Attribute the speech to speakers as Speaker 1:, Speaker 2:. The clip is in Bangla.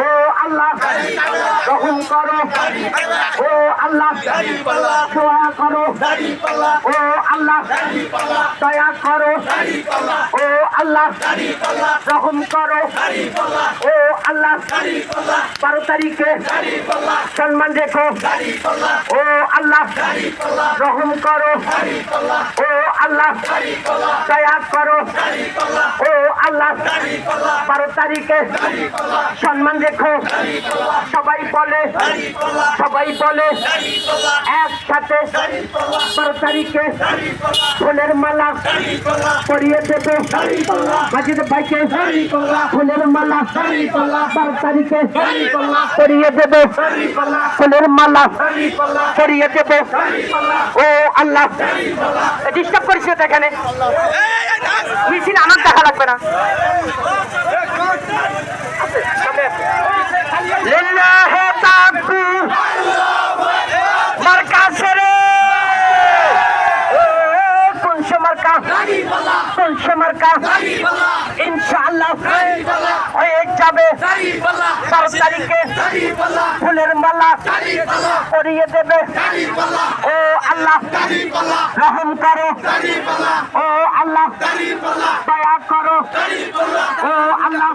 Speaker 1: ও আল্লাহ রহম করো, ও আল্লাহ দয়া করো, ও আল্লাহ দয়া করো, ও আল্লাহ রহম করো, ও আল্লাহ 12 তারিখে সম্মান রেখো, ও আল্লাহ রহম করো, ও আল্লাহ দয়া করো, ও আল্লাহ 12 তারিখে সম্মান রেখো। সবাই বলে একসাথে 12 তারিখে ফুলের মালা পরিয়ে দেবে মাজিদ ভাইকে, ফুলের মালা 12 তারিখে পরিয়ে দেবে, ফুলের মালা পরিয়ে দেবে। ও আল্লাহ ডিস্টার্ব করিস না, এখানে মিছিল আমার দেখা লাগবে না। লিল্লাহি তাকবীর মার্কা সেরে মার্কা ইনশাআল্লাহ হয়ে যাবে। 12 তারিখে ফুলের মালা পরিয়ে দেবে। ও আল্লাহ রহম করো, ও আল্লাহ দয়া করো, ও আল্লাহ